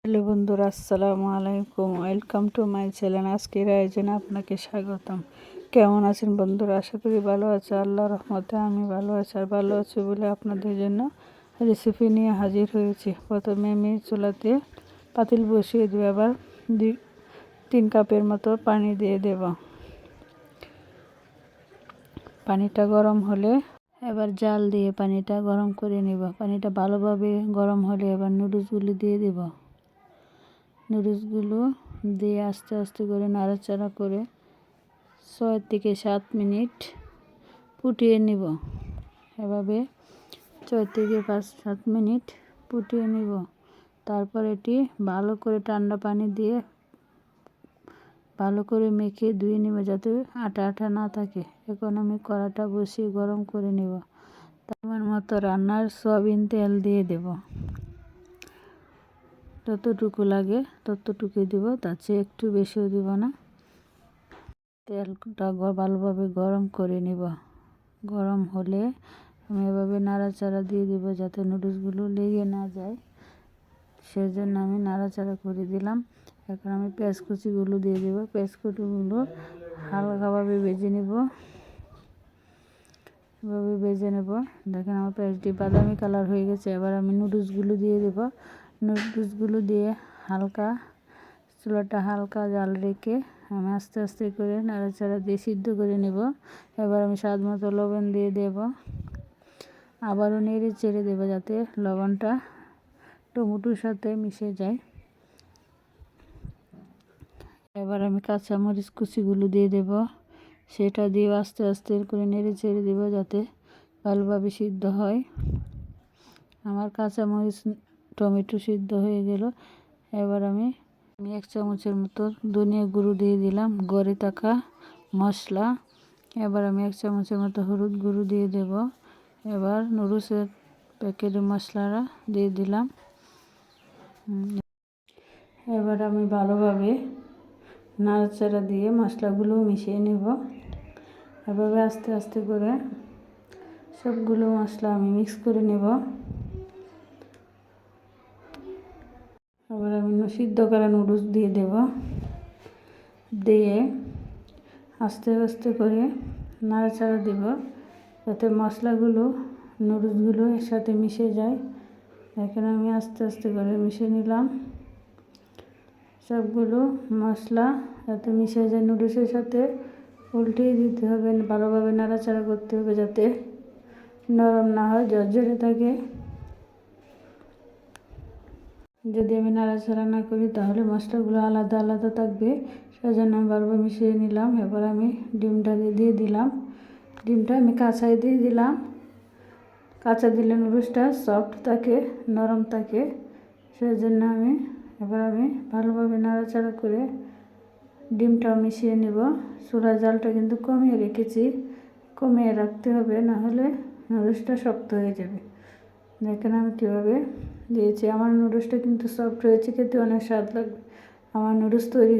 Hello বন্ধুরা, আসসালামু আলাইকুম। Welcome to my channel. আজকের আয়োজনে আপনাকে স্বাগতম। কেমন আছেন বন্ধুরা? আশা করি ভালো আছে। আল্লাহর রহমতে আমি ভালো আছি। আর ভালো আছি বলে আপনাদের জন্য রেসিপি নিয়ে হাজির হয়েছি। প্রথমে আমি চুলাতে পাতিল বসিয়ে দিয়ে আবার 3 কাপের মতো পানি দিয়ে দেব। পানিটা গরম হলে এবার জাল দিয়ে পানিটা গরম করে নেব। পানিটা ভালোভাবে গরম হলে এবার নুডলসগুলো দিয়ে দেব। নুডলসগুলো দিয়ে আস্তে আস্তে করে নাড়াচাড়া করে 6 থেকে 7 মিনিট ফুটিয়ে নিব। এভাবে 6 থেকে 5-7 মিনিট ফুটিয়ে নিব। তারপর এটি ভালো করে ঠান্ডা পানি দিয়ে ভালো করে মেখে ধুয়ে নেব, যাতে আটা আটা না থাকে। এখন আমি কড়াটা বসিয়ে গরম করে নেব। তার মতো রান্নার সয়াবিন তেল দিয়ে দেব। যতটুকু লাগে ততটুকুই দেব, তার চেয়ে একটু বেশিও দেব না। তেলটা ভালোভাবে গরম করে নেব। গরম হলে আমি এভাবে নাড়াচাড়া দিয়ে দেব, যাতে নুডলসগুলো লেগে না যায়। সেজন্য আমি নাড়াচাড়া করে দিলাম। এখন আমি পেঁয়াজ কুচিগুলো দিয়ে দেব। পেঁয়াজ কুচিগুলো হালকাভাবে ভেজে নেব। এভাবে ভেজে নেব। দেখেন আমার পেঁয়াজটি বাদামি কালার হয়ে গেছে। এবার আমি নুডলসগুলো দিয়ে দেব। নুডলসগুলো দিয়ে চুলাটা হালকা জাল রেখে আমি আস্তে আস্তে করে নাড়াচাড়া দিয়ে সিদ্ধ করে নেব। এবার আমি স্বাদ মতো লবণ দিয়ে দেব। আবারও নেড়ে চেড়ে দেব, যাতে লবণটা টমেটোর সাথে মিশে যায়। এবার আমি কাঁচামরিচ কুচিগুলো দিয়ে দেব। সেটা দিয়ে আস্তে আস্তে করে নেড়ে চেড়ে দেব, যাতে ভালোভাবে সিদ্ধ হয়। আমার কাঁচামরিচ টমেটো সিদ্ধ হয়ে গেল। এবার আমি 1 চামচের মতো ধনিয়া গুঁড়ো দিয়ে দিলাম, ঘরে থাকা মশলা। এবার আমি 1 চামচের মতো হলুদ গুঁড়ো দিয়ে দেব। এবার নুডলসের প্যাকেটের মশলাটা দিয়ে দিলাম। এবার আমি ভালোভাবে নাড়াচাড়া দিয়ে মশলাগুলো মিশিয়ে নেব। এভাবে আস্তে আস্তে করে সবগুলো মশলা আমি মিক্স করে নেব। এবার আমি সিদ্ধ করা নুডলস দিয়ে দেব। দিয়ে আস্তে আস্তে করে নাড়াচাড়া দেব, যাতে মশলাগুলো নুডলসগুলো এর সাথে মিশে যায়। এখন আমি আস্তে আস্তে করে মিশিয়ে নিলাম। সবগুলো মশলা যাতে মিশে যায় নুডলসের সাথে, উল্টিয়ে দিতে হবে। ভালোভাবে নাড়াচাড়া করতে হবে, যাতে নরম না হয়, ঝরঝরে থাকে। যদি আমি নাড়াচাড়া না করি তাহলে মশলাগুলো আলাদা আলাদা থাকবে। সেজন্য আমি বারবার মিশিয়ে নিলাম। এবার আমি ডিমটা দিয়ে দিলাম। ডিমটা আমি কাঁচাই দিয়ে দিলাম। কাঁচা দিলে নুডলসটা সফট থাকে, নরম থাকে। সেজন্য এবার আমি ভালোভাবে নাড়াচাড়া করে ডিমটাও মিশিয়ে নেব। চুলার জালটা কিন্তু কমিয়ে রেখেছি, কমিয়ে রাখতে হবে, না হলে নুডলসটা শক্ত হয়ে যাবে। দেখেন আমি কীভাবে দিয়েছি। আমার নুডলসটা কিন্তু সফট হয়েছে, খেতে অনেক স্বাদ লাগবে। আমার নুডলস তৈরি।